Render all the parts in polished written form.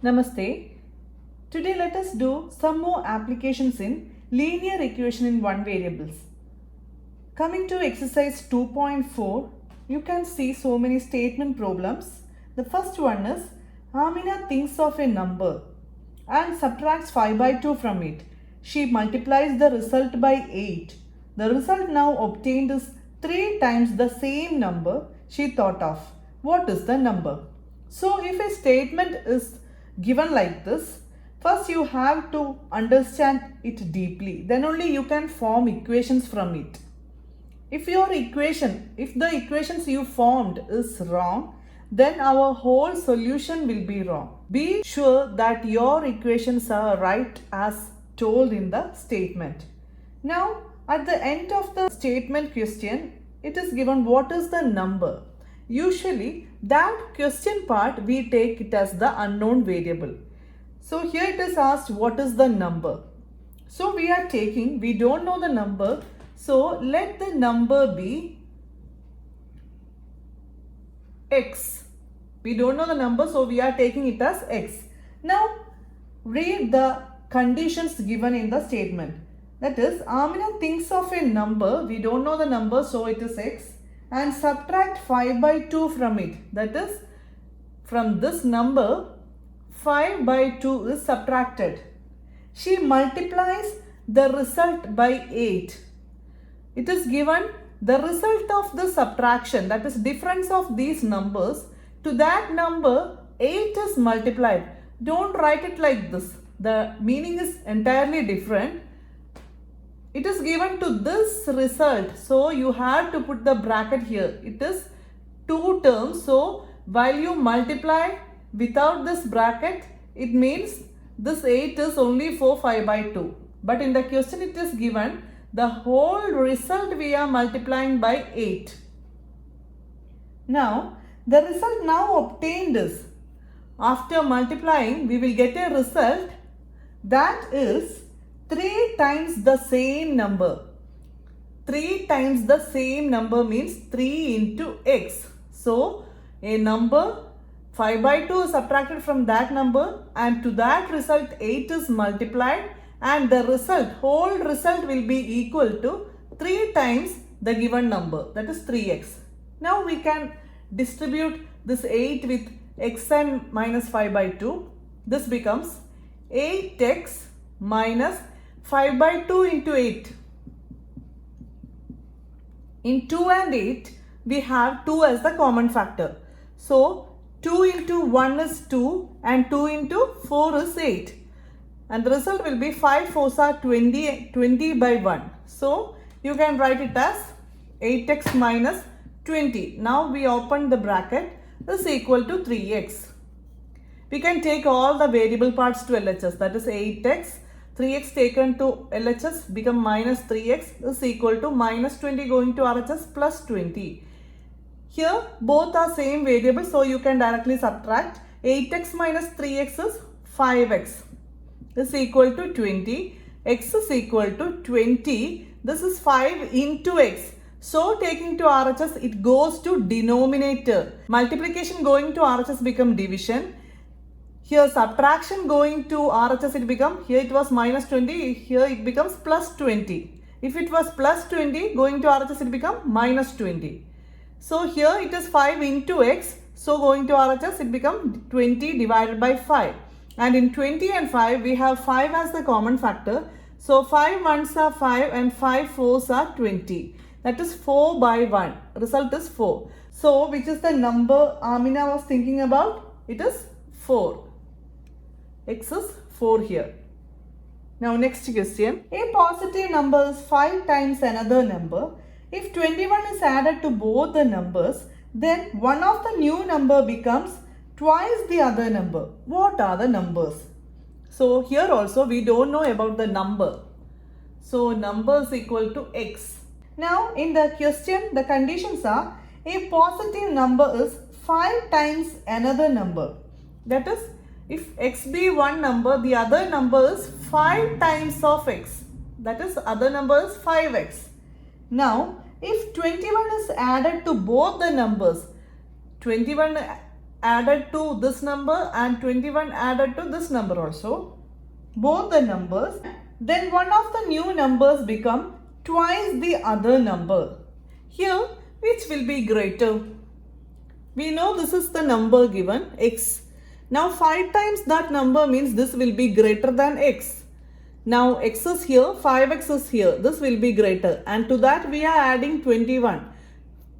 Namaste. Today let us do some more applications in linear equation in one variables. Coming to exercise 2.4, you can see so many statement problems. The first one is Amina thinks of a number and subtracts 5 by 2 from it. She multiplies the result by 8. The result now obtained is 3 times the same number she thought of. What is the number? So if a statement is given like this, first you have to understand it deeply. Then only you can form equations from it. If the equations you formed is wrong, then our whole solution will be wrong. Be sure that your equations are right as told in the statement. Now, at the end of the statement question, it is given what is the number. Usually, that question part we take it as the unknown variable. So here it is asked what is the number. So we don't know the number. So let the number be x. We don't know the number, so we are taking it as x. Now read the conditions given in the statement. That is, Amina thinks of a number. We don't know the number, so it is x. And subtract 5 by 2 from it. That is, from this number, 5 by 2 is subtracted. She multiplies the result by 8. It is given the result of the subtraction, that is difference of these numbers. To that number, 8 is multiplied. Don't write it like this. The meaning is entirely different. It is given to this result. So you have to put the bracket here. It is 2 terms. So while you multiply without this bracket, it means this 8 is only for 5 by 2. But in the question it is given the whole result we are multiplying by 8. Now the result now obtained is, after multiplying we will get a result that is 3 times the same number. 3 times the same number means 3 into x. So a number 5 by 2 is subtracted from that number, and to that result 8 is multiplied, and the whole result will be equal to 3 times the given number, that is 3x. Now we can distribute this 8 with xn minus 5 by 2. This becomes 8x minus 5 by 2 into 8. In 2 and 8, we have 2 as the common factor. So 2 into 1 is 2 and 2 into 4 is 8. And the result will be 5 4s are 20 by 1. So you can write it as 8x minus 20. Now we open the bracket. This is equal to 3x. We can take all the variable parts to LHS. That is 8x. 3x taken to LHS become minus 3x is equal to minus 20 going to RHS plus 20. Here both are same variables, so you can directly subtract. 8x minus 3x is 5x is equal to 20. X is equal to 20. This is 5 into x. So taking to RHS, it goes to denominator. Multiplication going to RHS become division. Here subtraction going to RHS it become, here it was minus 20, here it becomes plus 20. If it was plus 20, going to RHS it become minus 20. So here it is 5 into x, so going to RHS it become 20 divided by 5. And in 20 and 5, we have 5 as the common factor. So 5 1s are 5 and 5 4s are 20. That is 4 by 1. Result is 4. So which is the number Amina was thinking about? It is 4. X is 4 here. Now next question. A positive number is 5 times another number. If 21 is added to both the numbers, then one of the new number becomes twice the other number. What are the numbers? So here also we don't know about the number. So number is equal to x. Now in the question the conditions are a positive number is 5 times another number. That is, if x be one number, the other number is 5 times of x. That is, other number is 5x. Now, if 21 is added to both the numbers, 21 added to this number and 21 added to this number also, both the numbers, then one of the new numbers become twice the other number. Here, which will be greater? We know this is the number given, x. Now 5 times that number means this will be greater than x. Now x is here, 5x is here, this will be greater, and to that we are adding 21.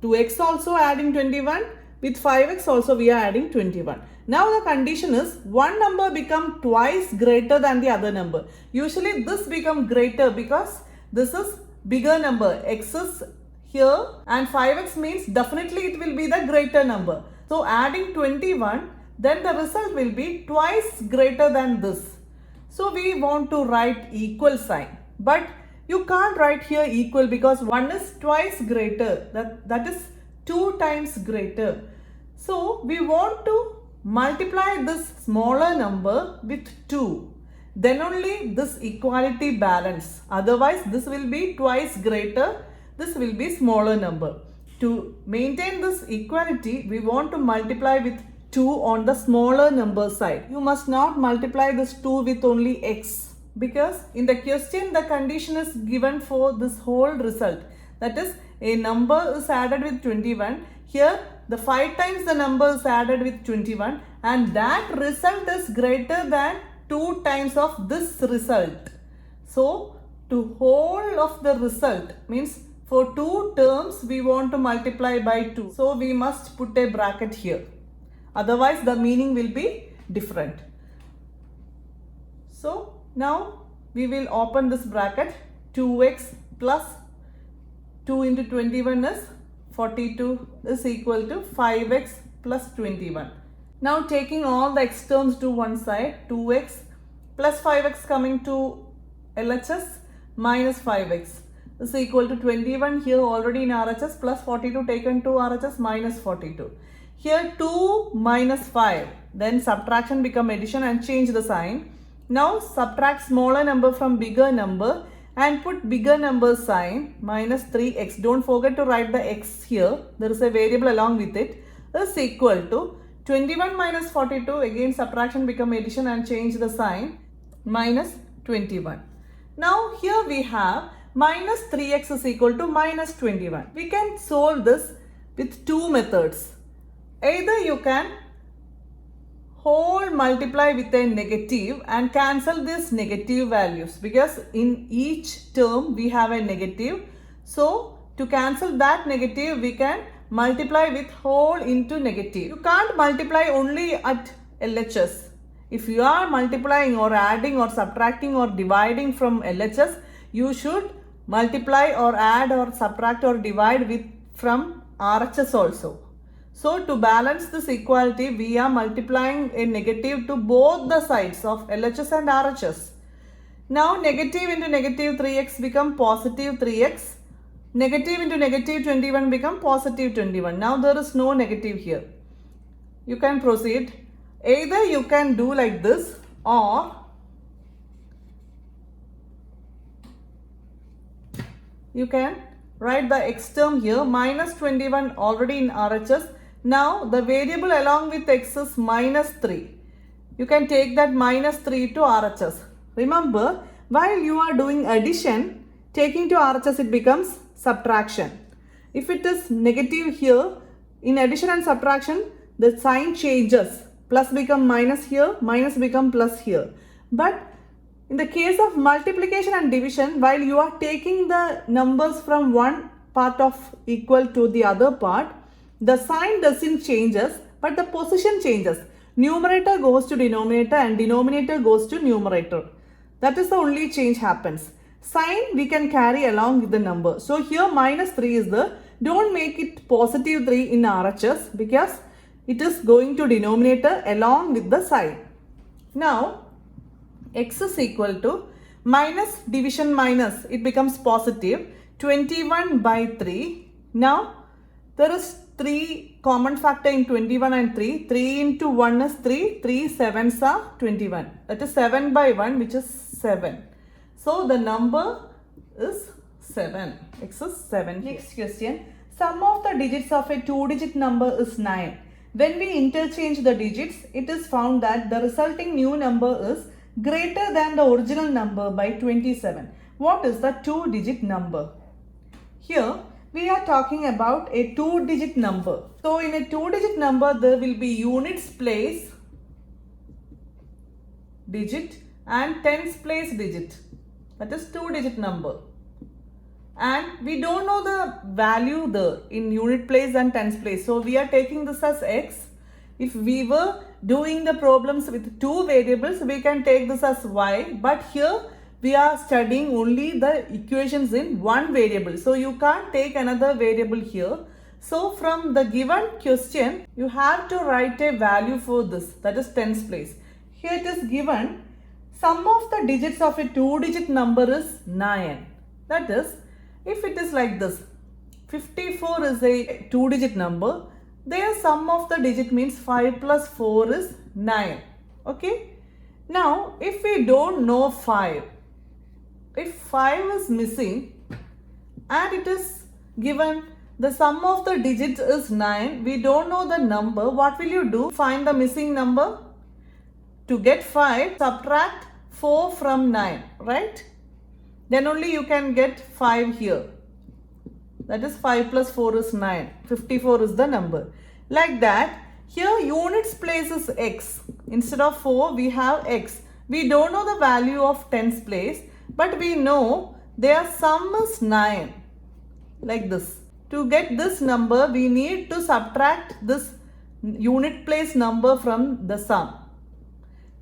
To x also adding 21, with 5x also we are adding 21. Now the condition is one number become twice greater than the other number. Usually this become greater because this is bigger number, x is here and 5x means definitely it will be the greater number. So adding 21, then the result will be twice greater than this. So we want to write equal sign, but you can't write here equal because one is twice greater, that is 2 times greater. So we want to multiply this smaller number with 2. Then only this equality balance. Otherwise this will be twice greater, this will be smaller number. To maintain this equality, we want to multiply with 2 on the smaller number side. You must not multiply this 2 with only x, because in the question the condition is given for this whole result. That is, a number is added with 21. Here the 5 times the number is added with 21 and that result is greater than 2 times of this result. So to whole of the result means for 2 terms we want to multiply by 2. So we must put a bracket here. Otherwise the meaning will be different. So now we will open this bracket. 2x plus 2 into 21 is 42 is equal to 5x plus 21. Now taking all the x terms to one side, 2x plus 5x coming to LHS minus 5x is equal to 21 here already in RHS plus 42 taken to RHS minus 42. Here 2 minus 5, then subtraction become addition and change the sign. Now subtract smaller number from bigger number and put bigger number sign, minus 3x. Don't forget to write the x here. There is a variable along with it. Is equal to 21 minus 42. Again subtraction become addition and change the sign, minus 21. Now here we have minus 3x is equal to minus 21. We can solve this with 2 methods. Either you can whole multiply with a negative and cancel these negative values, because in each term we have a negative. So to cancel that negative we can multiply with whole into negative. You can't multiply only at LHS. If you are multiplying or adding or subtracting or dividing from LHS, you should multiply or add or subtract or divide with from RHS also. So to balance this equality, we are multiplying a negative to both the sides of LHS and RHS. Now negative into negative 3x become positive 3x. Negative into negative 21 become positive 21. Now there is no negative here. You can proceed. Either you can do like this, or you can write the x term here, minus 21 already in RHS. Now the variable along with x is minus 3. You can take that minus 3 to RHS. Remember, while you are doing addition, taking to RHS it becomes subtraction. If it is negative here, in addition and subtraction, the sign changes. Plus become minus here, minus become plus here. But in the case of multiplication and division, while you are taking the numbers from one part of equal to the other part, the sign doesn't changes, but the position changes. Numerator goes to denominator and denominator goes to numerator. That is the only change happens. Sign we can carry along with the number. So here minus 3 is there. Don't make it positive 3 in RHS because it is going to denominator along with the sign. Now x is equal to minus division minus, it becomes positive 21 by 3. Now there is 3 common factor in 21 and 3. 3 into 1 is 3. 3 sevens are 21. That is 7 by 1, which is 7. So the number is 7. X is 7. Next question. Sum of the digits of a 2-digit number is 9. When we interchange the digits, it is found that the resulting new number is greater than the original number by 27. What is the two-digit number? Here, we are talking about a two-digit number. So, in a two-digit number, there will be units place digit and tens place digit. That is two-digit number. And we don't know the value there in unit place and tens place. So, we are taking this as x. If we were doing the problems with two variables, we can take this as y. But here, we are studying only the equations in one variable. So, you can't take another variable here. So, from the given question, you have to write a value for this, that is tens place. Here it is given, sum of the digits of a two-digit number is 9. That is, if it is like this, 54 is a two-digit number, their sum of the digit means 5 plus 4 is 9. Okay. Now, if we don't know 5, if 5 is missing and it is given the sum of the digits is 9, we don't know the number, what will you do? Find the missing number. To get 5, subtract 4 from 9, right? Then only you can get 5 here. That is 5 plus 4 is 9. 54 is the number. Like that, here units place is x. Instead of 4, we have x. We don't know the value of tens place, but we know their sum is 9. Like this. To get this number, we need to subtract this unit place number from the sum.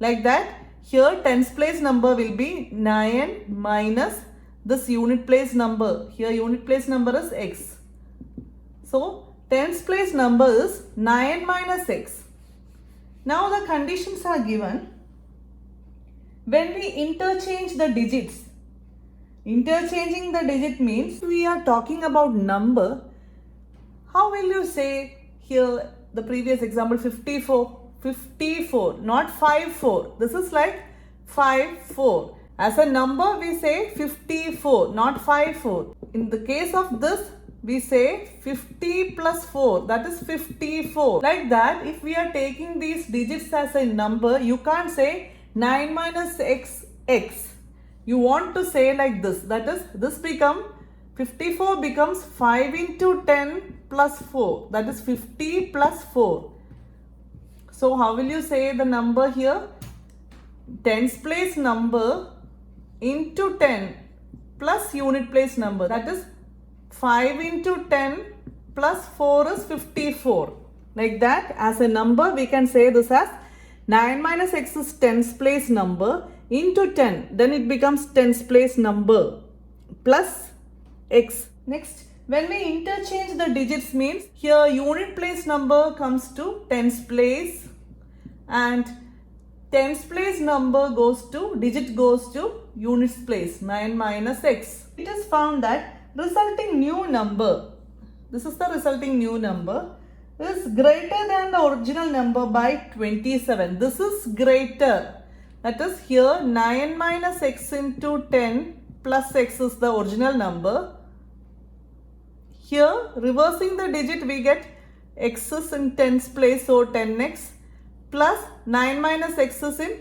Like that, here tens place number will be 9 minus this unit place number. Here unit place number is x. So, tens place number is 9 minus x. Now the conditions are given. When we interchange the digits, interchanging the digit means we are talking about number. How will you say here the previous example 54? 54, not 54. This is like 54. As a number, we say 54, not 54. In the case of this, we say 50 plus 4, that is 54. Like that, if we are taking these digits as a number, you can't say 9 minus x, x. You want to say like this, that is, this become 54 becomes 5 into 10 plus 4, that is 50 plus 4. So, how will you say the number here? Tens place number into 10 plus unit place number, that is 5 into 10 plus 4 is 54. Like that, as a number we can say this as 9 minus x is tens place number into 10, then it becomes tens place number plus x. Next, when we interchange the digits means here unit place number comes to tens place and tens place number goes to, digit goes to units place, 9 minus x. It is found that resulting new number, this is the resulting new number, is greater than the original number by 27. This is greater. That is here 9 minus x into 10 plus x is the original number. Here reversing the digit we get x is in tens place, so 10x plus 9 minus x is in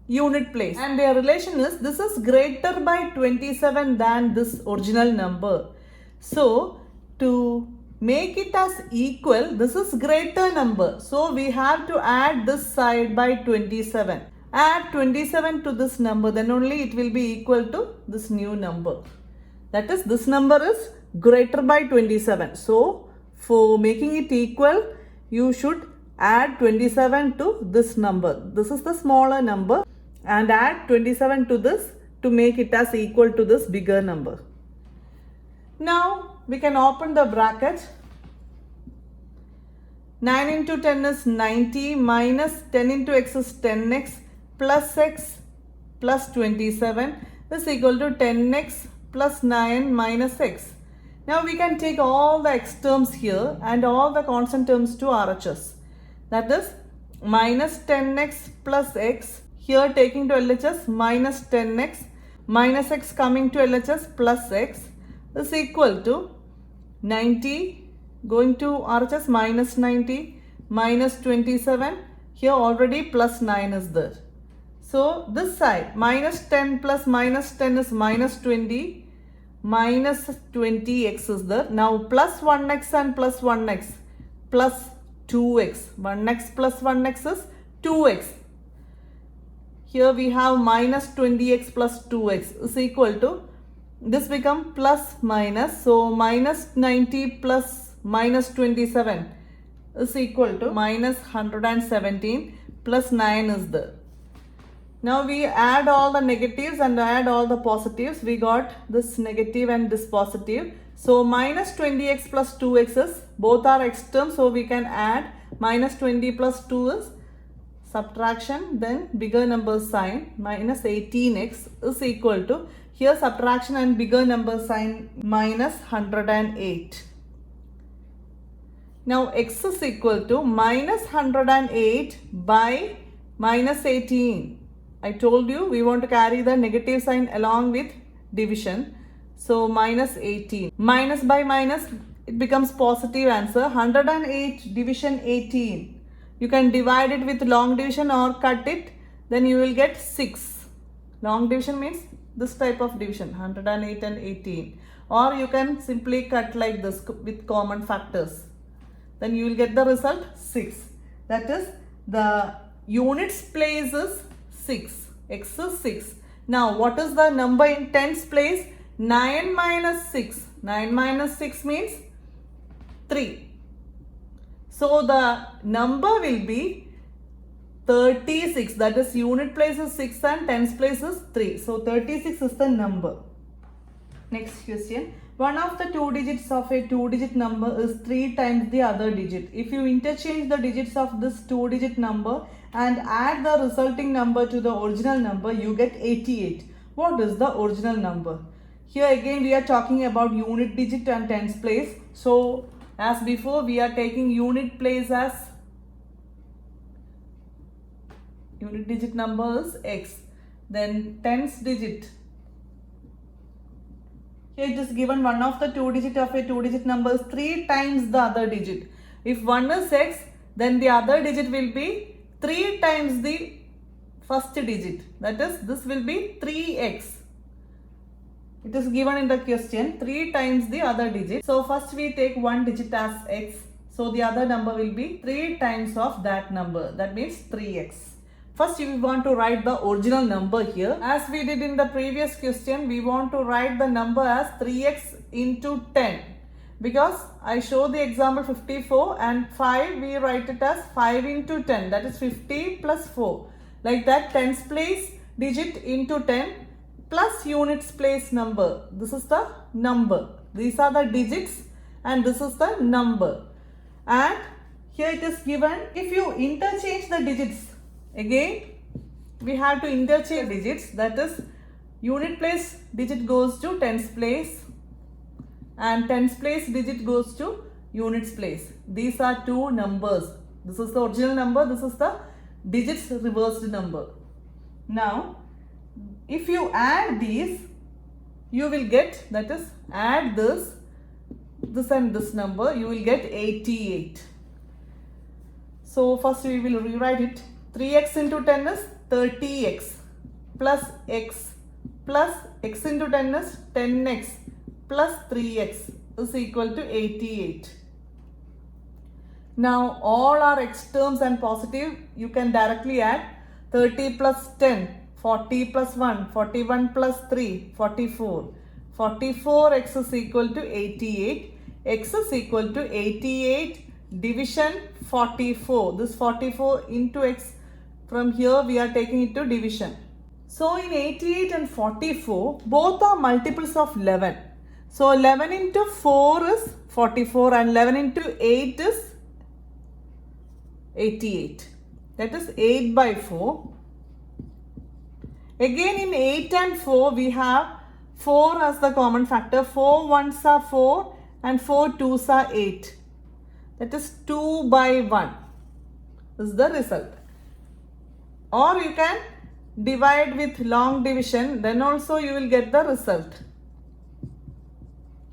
unit place. And their relation is this is greater by 27 than this original number. So to make it as equal, this is greater number. So we have to add this side by 27. Add 27 to this number, then only it will be equal to this new number. That is, this number is greater by 27. So for making it equal, you should add 27 to this number. This is the smaller number and add 27 to this to make it as equal to this bigger number. Now we can open the bracket. 9 into 10 is 90 minus 10 into x is 10x plus x plus 27 is equal to 10x plus 9 minus x. Now we can take all the x terms here and all the constant terms to RHS. That is minus 10x plus x, here taking to LHS minus 10x minus x coming to LHS plus x is equal to 90 going to RHS minus 90 minus 27. Here already plus 9 is there. So this side minus 10 plus minus 10 is minus 20. Minus 20x is there. Now plus 1x and plus 1x plus 2x. 1x plus 1x is 2x. Here we have minus 20x plus 2x is equal to, this become plus minus. So minus 90 plus minus 27 is equal to minus 117 plus 9 is there. Now we add all the negatives and add all the positives. We got this negative and this positive. So minus 20x plus 2x is, both are x terms, so we can add. Minus 20 plus 2 is subtraction, then bigger number sign, minus 18x is equal to, here subtraction and bigger number sign, minus 108. Now x is equal to minus 108 by minus 18. I told you we want to carry the negative sign along with division. So minus 18. Minus by minus, it becomes positive answer. 108 division 18. You can divide it with long division or cut it. Then you will get 6. Long division means this type of division. 108 and 18. Or you can simply cut like this with common factors. Then you will get the result 6. That is, the units place is 6. X is 6. Now what is the number in tens place? 9 minus 6. 9 minus 6 means 3. So the number will be 36. That is, unit place is 6 and tens place is 3. So 36 is the number. Next question. One of the two digits of a two-digit number is 3 times the other digit. If you interchange the digits of this two-digit number and add the resulting number to the original number, you get 88. What is the original number? Here again we are talking about unit digit and tens place. So as before, we are taking unit place as, unit digit number is x. Then tens digit. Here it is given one of the two digit of a two digit number is 3 times the other digit. If one is x, then the other digit will be 3 times the first digit. That is, this will be 3x. It is given in the question 3 times the other digit. So first we take one digit as x. So the other number will be 3 times of that number. That means 3x. First we want to write the original number here. As we did in the previous question, we want to write the number as 3x into 10. Because I show the example 54 and 5, we write it as 5 into 10. That is 50 plus 4. Like that, tens place digit into 10 plus units place number. This is the number. These are the digits and this is the number. And here it is given, if you interchange the digits, again we have to interchange digits. That is, unit place digit goes to tens place and tens place digit goes to units place. These are two numbers. This is the original number, this is the digits reversed number. Now if you add these, you will get, that is, add this and this number, you will get 88. So first we will rewrite it. 3x into 10 is 30x plus x into 10 is 10x plus 3x is equal to 88. Now all are x terms and positive, you can directly add 30 plus 10, 40 plus 1, 41 plus 3, 44. 44x is equal to 88. X is equal to 88 division 44. This 44 into x, from here we are taking it to division. So in 88 and 44, both are multiples of 11. So 11 into 4 is 44 and 11 into 8 is 88. That is 8 by 4. Again in 8 and 4, we have 4 as the common factor. 4 ones are 4 and 4 twos are 8. That is 2 by 1 is the result. Or you can divide with long division, then also you will get the result.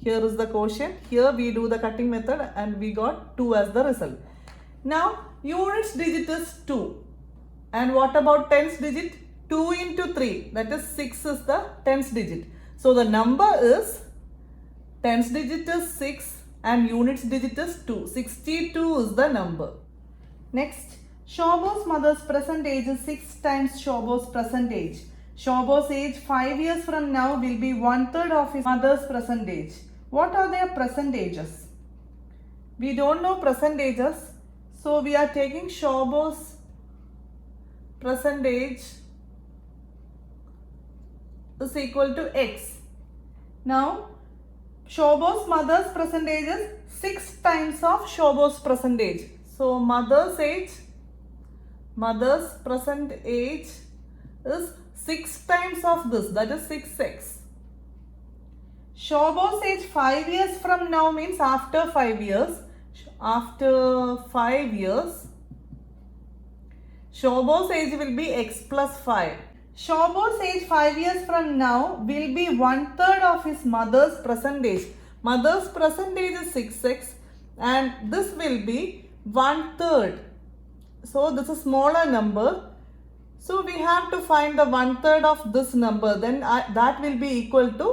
Here is the quotient. Here we do the cutting method and we got 2 as the result. Now units digit is 2. And what about tens digit? 2 into 3, that is 6 is the tens digit. So the number is, tens digit is 6 and units digit is 2. 62 is the number. Next, Shobo's mother's present age is 6 times Shobo's present age. Shobo's age 5 years from now will be 1/3 of his mother's present age. What are their present ages? We don't know present ages, so we are taking Shobo's present age is equal to x. Now, Shobo's mother's present age is 6 times of Shobo's present age. So, mother's present age is 6 times of this, that is 6x. Shobo's age 5 years from now means after 5 years. After 5 years, Shobo's age will be x plus 5. Shobo's age 5 years from now will be 1/3 of his mother's present age. Mother's present age is 6x and this will be 1/3. So this is smaller number. So we have to find the 1/3 of this number. Then that will be equal to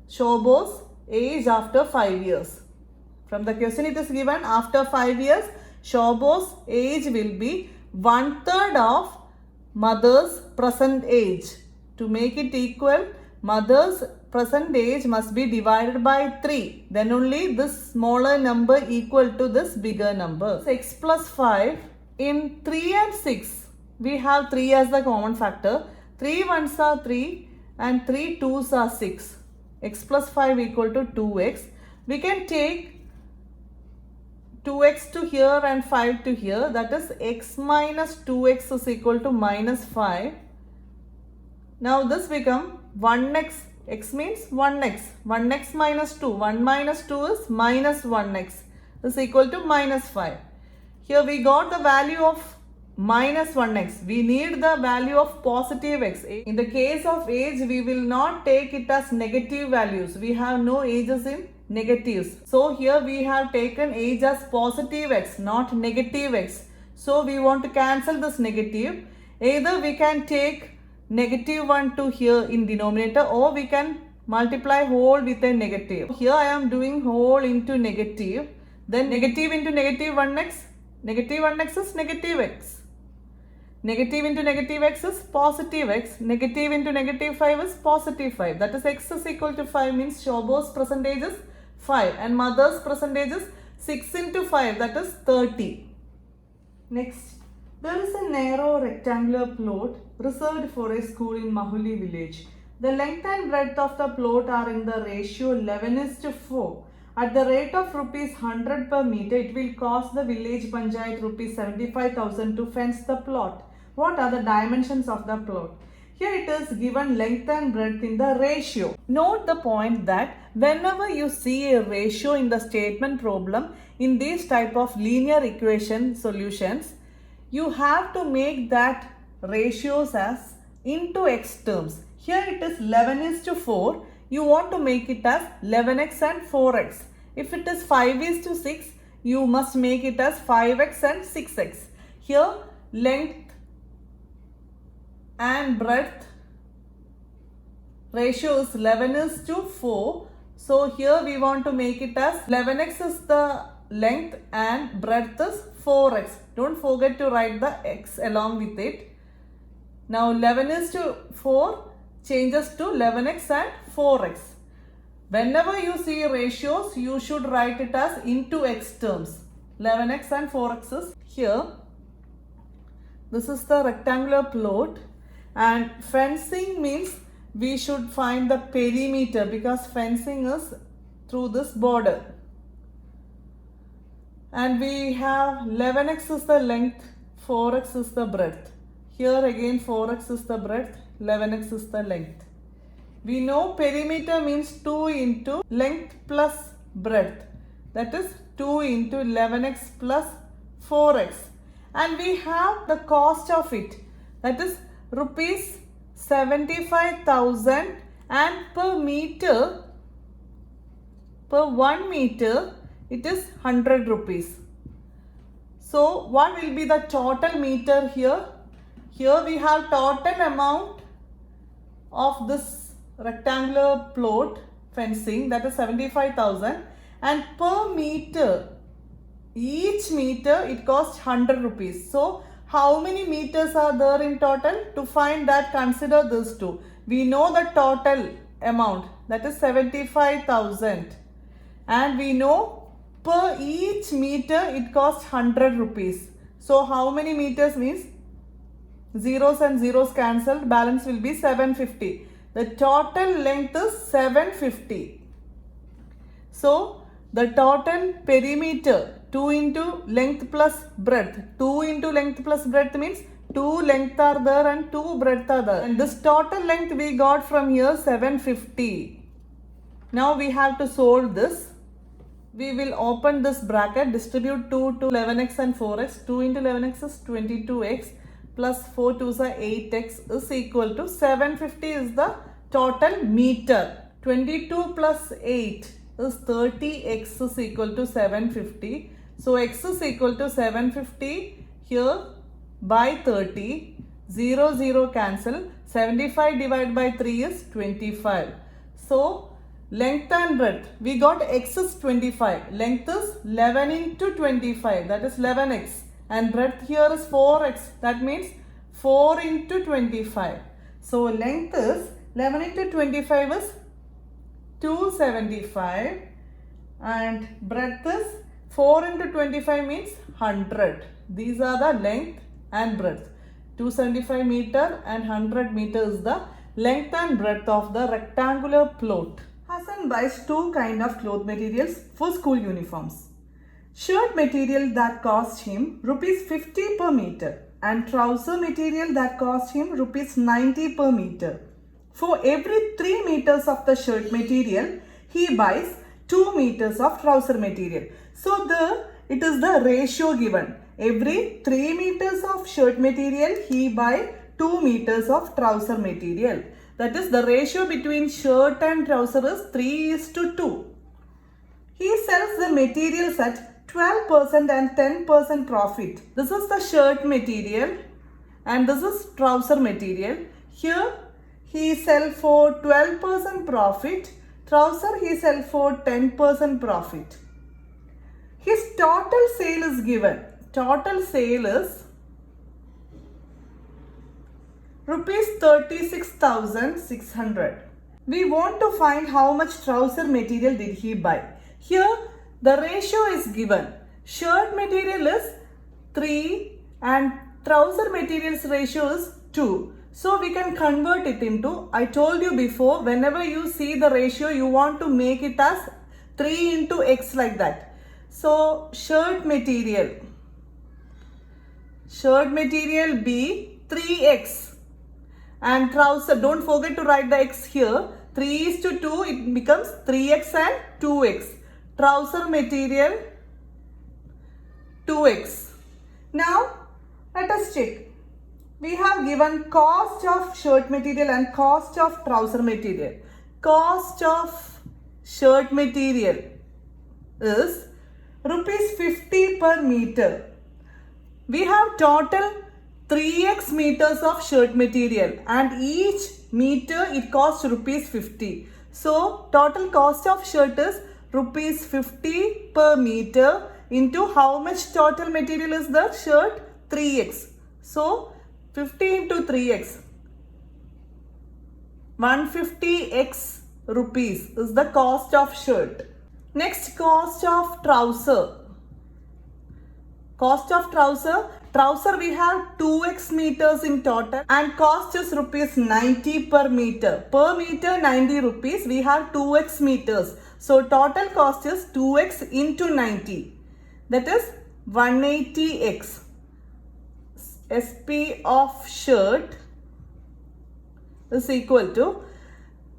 Shobo's age after 5 years. From the question it is given, after 5 years, Shobo's age will be 1/3 of mother's present age. To make it equal, mother's present age must be divided by 3. Then only this smaller number equal to this bigger number. X plus 5. In 3 and 6, we have 3 as the common factor. 3 ones are 3 and 3 twos are 6. X plus 5 equal to 2x. We can take 2x to here and 5 to here. That is x minus 2x is equal to minus 5. Now this become 1x. X means 1x. 1x minus 2. 1 minus 2 is minus 1x is equal to minus 5. Here we got the value of minus 1x. We need the value of positive x. In the case of age, we will not take it as negative values. We have no ages in negatives. So here we have taken age as positive x, not negative x. So we want to cancel this negative. Either we can take negative 1 to here in denominator, or we can multiply whole with a negative. Here I am doing whole into negative. Then negative into negative 1x. Negative 1x is negative x. Negative into negative x is positive x. Negative into negative 5 is positive 5. That is x is equal to 5 means Shobo's present age is 5 and mother's present age is 6 into 5, that is 30. Next, there is a narrow rectangular plot reserved for a school in Mahuli village. The length and breadth of the plot are in the ratio 11:4. At the rate of rupees 100 per meter, it will cost the village panchayat rupees 75,000 to fence the plot. What are the dimensions of the plot? Here it is given length and breadth in the ratio. Note the point that whenever you see a ratio in the statement problem in these type of linear equation solutions, you have to make that ratios as into x terms. Here it is 11:4. You want to make it as 11x and 4x. If it is 5:6, you must make it as 5x and 6x. Here length and breadth ratio is 11:4. So here we want to make it as 11x is the length and breadth is 4x. Don't forget to write the x along with it. Now 11:4 changes to 11x and 4x. Whenever you see ratios, you should write it as into x terms. 11x and 4x is here. This is the rectangular plot, and fencing means we should find the perimeter because fencing is through this border. And we have 11x is the length, 4x is the breadth. Here again 4x is the breadth, 11x is the length. We know perimeter means 2 into length plus breadth. That is 2 into 11x plus 4x. And we have the cost of it. That is rupees 75,000, and per meter, per 1 meter, it is 100 rupees. So what will be the total meter here? Here we have total amount of this rectangular plot fencing, that is 75,000, and per meter, each meter it costs 100 rupees. So how many meters are there in total? To find that, consider these two. We know the total amount, that is 75,000, and we know per each meter it costs 100 rupees. So how many meters means zeros and zeros cancelled, balance will be 750. The total length is 750. So the total perimeter, 2 into length plus breadth. 2 into length plus breadth means 2 length are there and 2 breadth are there. And this total length we got from here 750. Now we have to solve this. We will open this bracket, distribute 2 to 11x and 4x. 2 into 11x is 22x plus 4 2s are 8x is equal to 750 is the total meter. 22 plus 8 is 30x is equal to 750. So x is equal to 750 here by 30. 0 0 cancel. 75 divided by 3 is 25. So length and breadth, we got x is 25. Length is 11 into 25, that is 11x. And breadth here is 4x, that means 4 into 25. So length is 11 into 25 is 275, and breadth is 4 into 25 means 100. These are the length and breadth. 275 meter and 100 meter is the length and breadth of the rectangular plot. Hassan buys two kind of cloth materials for school uniforms. Shirt material that cost him rupees 50 per meter and trouser material that cost him rupees 90 per meter. For every 3 meters of the shirt material, he buys 2 meters of trouser material. So it is the ratio given. Every 3 meters of shirt material, he buys 2 meters of trouser material. That is, the ratio between shirt and trouser is 3:2. He sells the materials at 12% and 10% profit. This is the shirt material and this is trouser material. Here he sells for 12% profit. Trouser he sells for 10% profit. His total sale is given. Total sale is rupees 36,600. We want to find how much trouser material did he buy. Here the ratio is given. Shirt material is 3 and trouser material's ratio is 2. So we can convert it into, I told you before, whenever you see the ratio, you want to make it as 3 into x like that. So shirt material be 3x. And trouser, don't forget to write the x here. 3:2, it becomes 3x and 2x. Trouser material 2x. Now let us check. We have given cost of shirt material and cost of trouser material. Cost of shirt material is rupees 50 per meter. We have total 3x meters of shirt material and each meter it costs rupees 50. So total cost of shirt is rupees 50 per meter into how much total material is the shirt? 3x. So 50 into 3x. 150x rupees is the cost of shirt. Next, cost of trouser. Cost of trouser. Trouser we have 2x meters in total and cost is rupees 90 per meter. Per meter 90 rupees. We have 2x meters. So total cost is 2x into 90. That is 180x. SP of shirt is equal to,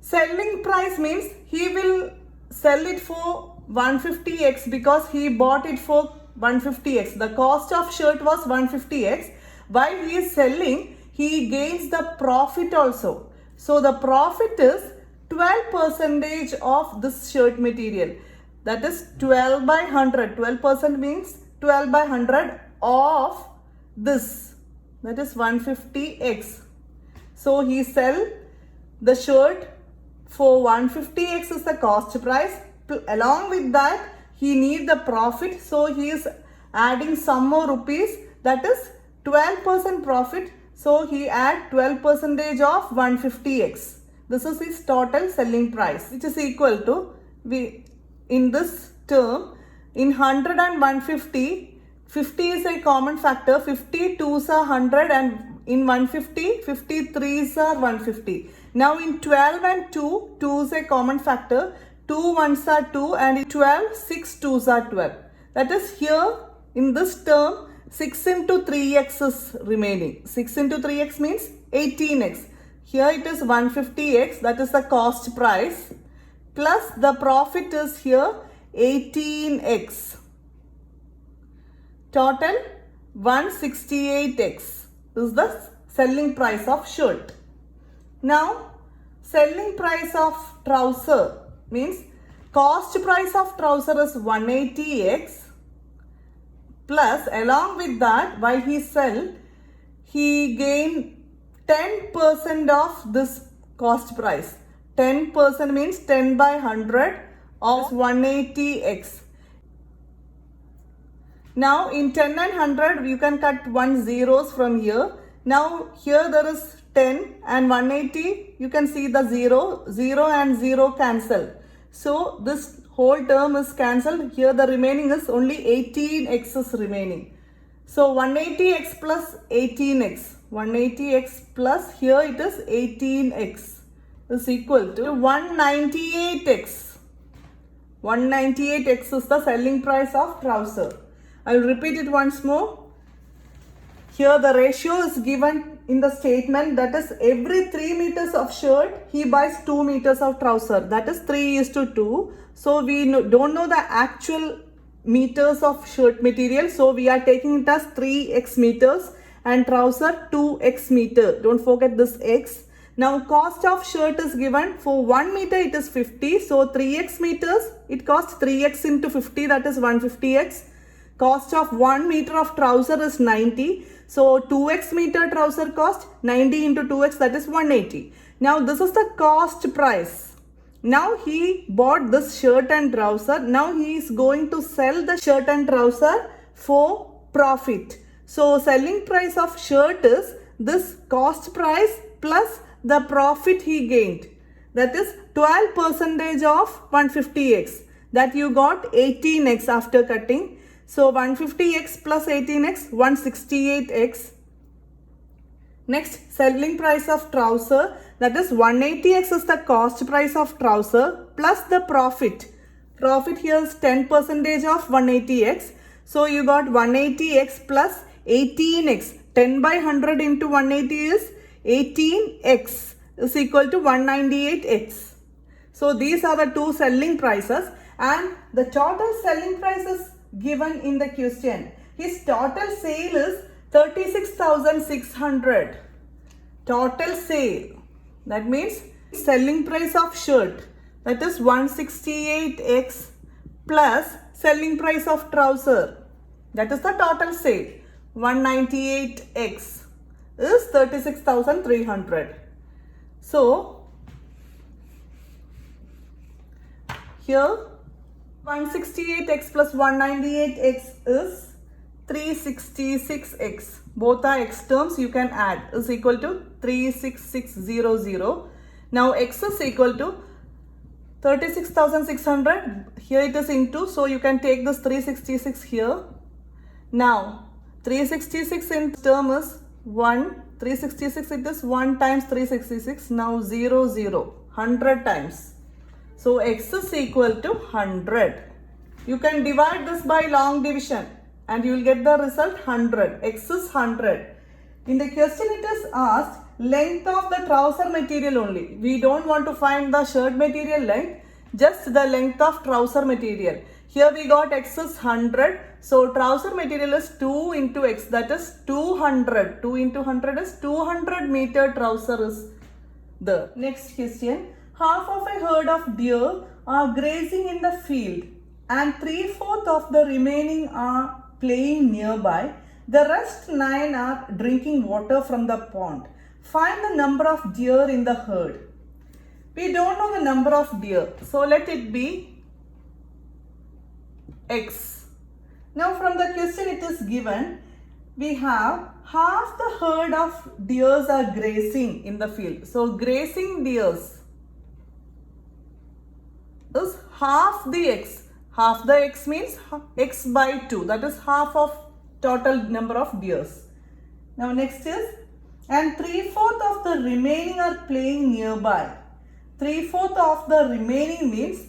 selling price means he will sell it for 150x because he bought it for 150x. The cost of shirt was 150x. While he is selling, he gains the profit also. So the profit is 12% of this shirt material. That is 12 by 100. 12% means 12 by 100 of this, that is 150x. So he sell the shirt for 150x is the cost price. Along with that, he need the profit. So he is adding some more rupees, that is 12% profit. So he add 12% of 150x. This is his total selling price, which is equal to, in this term, in 100 and 150, 50 is a common factor, 50 2s are 100, and in 150, 53s are 150. Now in 12 and 2, 2 is a common factor, 2 1s are 2, and in 12, 6 2s are 12. That is here, in this term, 6 into 3x is remaining. 6 into 3x means 18x. Here it is 150x, that is the cost price, plus the profit is here 18x. Total 168x is the selling price of shirt. Now, selling price of trouser means cost price of trouser is 180x, plus along with that, while he sell, he gain 10% of this cost price. 10% means 10 by 100 of 180x. Now in 10 and 100, you can cut 1 zeros from here. Now here there is 10 and 180, you can see the 0, 0 and 0 cancel. So this whole term is cancelled. Here the remaining is only 18x is remaining. So 180x plus 18x. 180x plus here it is 18x is equal to 198x. 198x is the selling price of trouser. I will repeat it once more. Here the ratio is given in the statement, that is every 3 meters of shirt he buys 2 meters of trouser, that is 3:2. So we don't know the actual meters of shirt material, so we are taking it as 3x meters and trouser 2x meter. Don't forget this x. Now cost of shirt is given, for 1 meter it is 50, so 3x meters it costs 3x into 50, that is 150x. Cost of 1 meter of trouser is 90. So 2x meter trouser cost, 90 into 2x, that is 180. Now this is the cost price. Now he bought this shirt and trouser. Now he is going to sell the shirt and trouser for profit. So selling price of shirt is this cost price plus the profit he gained. That is 12% of 150x. That you got 18x after cutting. So 150x plus 18x, 168x. Next, selling price of trouser, that is 180x is the cost price of trouser plus the profit. Profit here is 10% of 180x. So you got 180x plus 18x. 10 by 100 into 180 is 18x is equal to 198x. So these are the two selling prices, and the total selling price is given in the question. His total sale is 36,600. Total sale, that means selling price of shirt, that is 168x plus selling price of trouser, that is the total sale, 198x is 36,300. So here 168x plus 198x is 366x. Both are x terms, you can add, is equal to 36600. Now x is equal to 36,600. Here it is into, so you can take this 366 here. Now 366 in term is 1. 366 it is 1 times 366. Now 0, 0. 100 times. So x is equal to 100. You can divide this by long division and you will get the result 100. X is 100. In the question it is asked length of the trouser material only. We don't want to find the shirt material length, just the length of trouser material. Here we got x is 100. So trouser material is 2 into x, that is 200. 2 into 100 is 200 meter trouser is there. Next question. Half of a herd of deer are grazing in the field and 3/4 of the remaining are playing nearby. The rest 9 are drinking water from the pond. Find the number of deer in the herd. We don't know the number of deer, so let it be X. Now from the question it is given, we have half the herd of deers are grazing in the field. So grazing deers is half the X. Half the X means X by 2. That is half of total number of deers. Now next is, and 3/4 of the remaining are playing nearby. 3/4 of the remaining means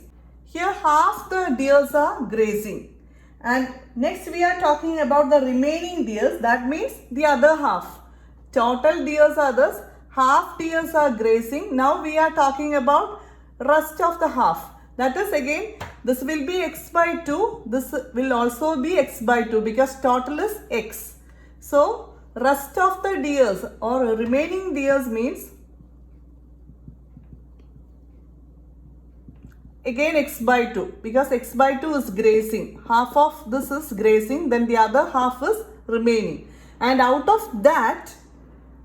here half the deers are grazing. And next we are talking about the remaining deers. That means the other half. Total deers are this. Half deers are grazing. Now we are talking about rest of the half. That is again, this will be X by 2. This will also be X by 2 because total is X. So rest of the deers or remaining deers means again X by 2 because X by 2 is grazing. Half of this is grazing, then the other half is remaining. And out of that,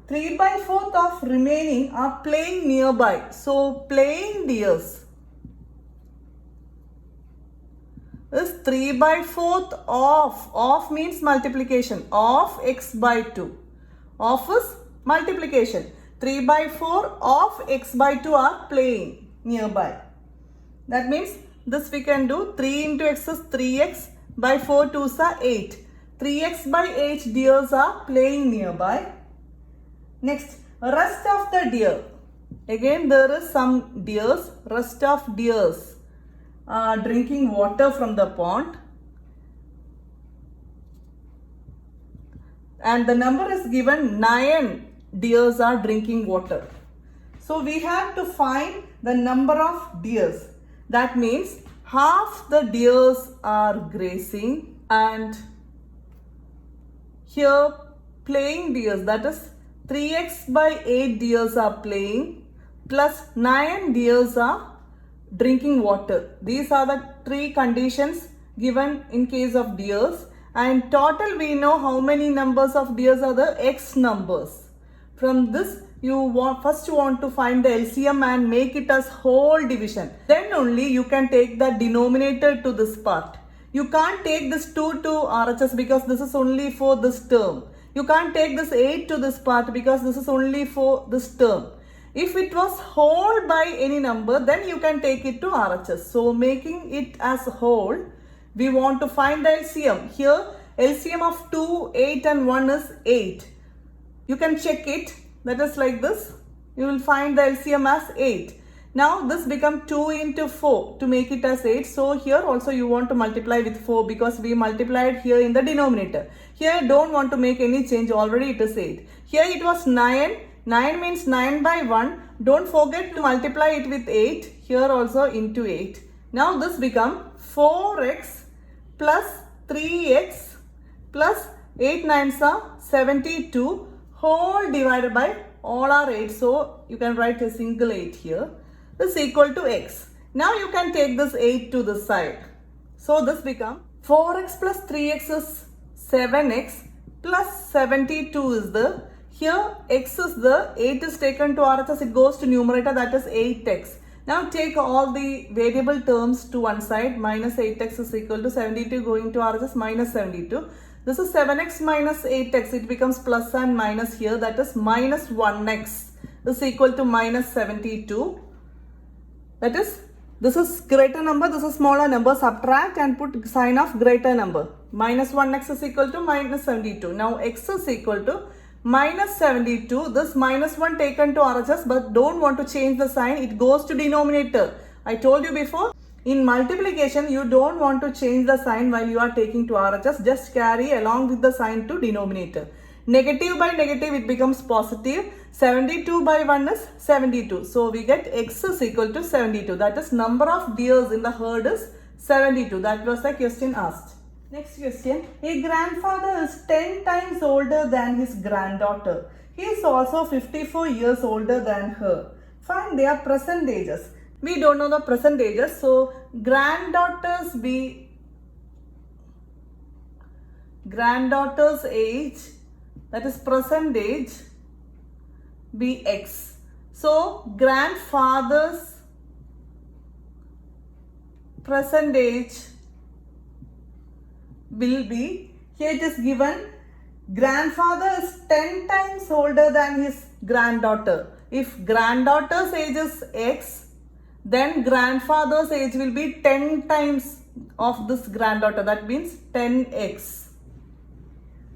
3/4 of remaining are playing nearby. So playing deers is 3/4 of means multiplication of X by 2. Of is multiplication. 3/4 of X by 2 are playing nearby. That means this we can do. 3 into X is 3X by 4 2s are 8. 3X by 8 deers are playing nearby. Next, rest of the deer. Again there is some deers. Rest of deers drinking water from the pond, and the number is given 9 deers are drinking water. So we have to find the number of deers. That means half the deers are grazing and here playing deers, that is 3X by 8 deers are playing plus 9 deers are drinking water. These are the 3 conditions given in case of deers, and total we know how many numbers of deers are the X numbers. From this you first want to find the LCM and make it as whole division. Then only you can take the denominator to this part. You can't take this 2 to RHS because this is only for this term. You can't take this 8 to this part because this is only for this term. If it was whole by any number, then you can take it to RHS. So making it as whole, we want to find the LCM. Here LCM of 2, 8 and 1 is 8. You can check it. That is like this. You will find the LCM as 8. Now this become 2 into 4 to make it as 8. So here also you want to multiply with 4 because we multiplied here in the denominator. Here don't want to make any change. Already it is 8. Here it was 9. 9 means 9 by 1. Don't forget to multiply it with 8. Here also into 8. Now this become 4x plus 3x plus 8 9s are 72 whole divided by all are 8. So you can write a single 8 here. This is equal to x. Now you can take this 8 to the side. So this become 4x plus 3x is 7x plus 72 is the, here x is the, 8 is taken to RHS, it goes to numerator, that is 8x. Now take all the variable terms to one side. Minus 8x is equal to 72 going to RHS minus 72. This is 7x minus 8x. It becomes plus and minus here. That is minus 1x is equal to minus 72. That is, this is greater number, this is smaller number. Subtract and put sign of greater number. Minus 1x is equal to minus 72. Now x is equal to minus 72. This minus 1 taken to RHS, but don't want to change the sign. It goes to denominator. I told you before, in multiplication, you don't want to change the sign while you are taking to RHS. Just carry along with the sign to denominator. Negative by negative, it becomes positive. 72 by 1 is 72. So we get x is equal to 72. That is, number of deers in the herd is 72. That was the question asked. Next question. A grandfather is 10 times older than his granddaughter. He is also 54 years older than her. Find their present ages. We don't know the present ages. So granddaughters granddaughter's age, that is present age, be X. So grandfather's present age will be, here it is given, grandfather is 10 times older than his granddaughter. If granddaughter's age is X, then grandfather's age will be 10 times of this granddaughter. That means 10x.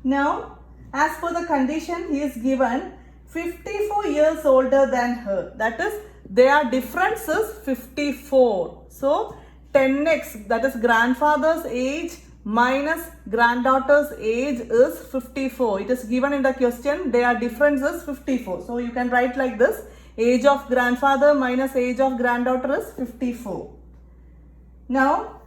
Now, as per the condition, he is given 54 years older than her. That is, their difference is 54. So, 10x, that is grandfather's age minus granddaughter's age is 54. It is given in the question, their difference is 54. So, you can write like this. Age of grandfather minus age of granddaughter is 54. Now,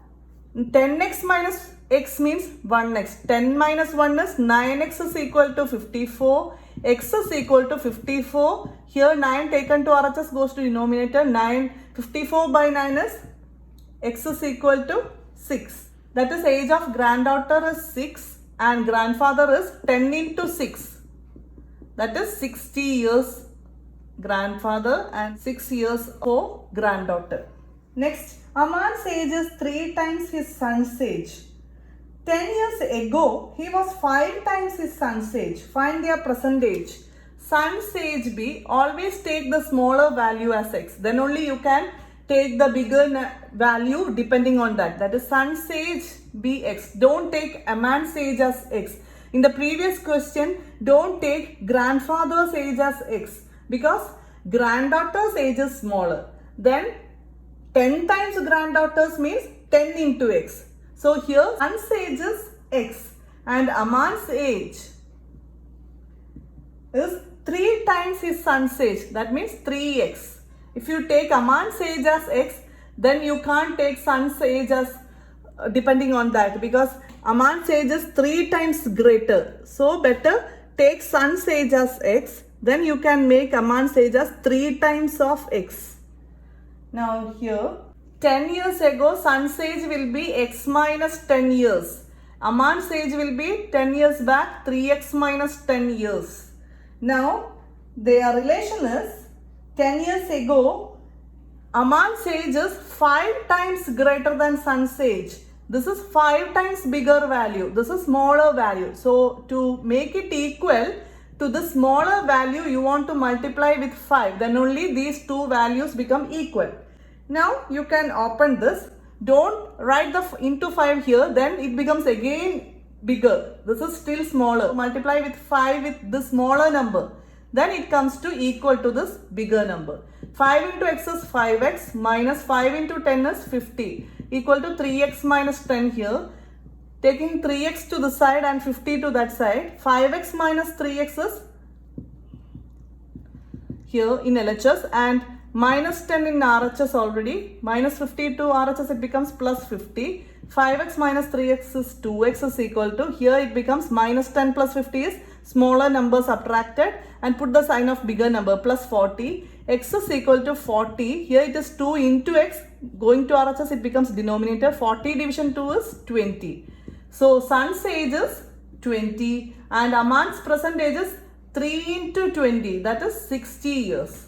10x minus x means 1x. 10 minus 1 is 9x is equal to 54. X is equal to 54. Here 9 taken to RHS goes to denominator. 54 by 9 is x is equal to 6. That is, age of granddaughter is 6 and grandfather is 10 into 6. That is 60 years grandfather and 6 years for granddaughter. Next, Aman's age is 3 times his son's age. 10 years ago, he was 5 times his son's age. Find their present age. Son's age be, always take the smaller value as x. Then only you can take the bigger value depending on that. That is, son's age be x. Don't take Aman's age as x. In the previous question, don't take grandfather's age as x, because granddaughter's age is smaller. Then 10 times granddaughter's means 10 into x. So here son's age is x and Aman's age is 3 times his son's age. That means 3x. If you take Aman's age as x, then you can't take son's age as depending on that, because Aman's age is 3 times greater. So better take son's age as x. Then you can make Aman's age as 3 times of x. Now here, 10 years ago, son's age will be x minus 10 years. Aman's age will be 10 years back, 3x minus 10 years. Now, their relation is 10 years ago, Aman's age is 5 times greater than son's age. This is 5 times bigger value. This is smaller value. So, to make it equal to the smaller value, you want to multiply with 5. Then only these two values become equal. Now, you can open this. Don't write the into 5 here. Then it becomes again bigger. This is still smaller. Multiply with 5 with the smaller number. Then it comes to equal to this bigger number. 5 into x is 5x minus 5 into 10 is 50. Equal to 3x minus 10 here. Taking 3x to the side and 50 to that side. 5x minus 3x is here in LHS and minus 10 in RHS already. Minus 50 to RHS it becomes plus 50. 5x minus 3x is 2x is equal to, here it becomes minus 10 plus 50 is smaller number subtracted and put the sign of bigger number plus 40. X is equal to 40. Here it is 2 into x. Going to RHS it becomes denominator. 40 division 2 is 20. So son's age is 20 and Aman's present age is 3 into 20, that is 60 years.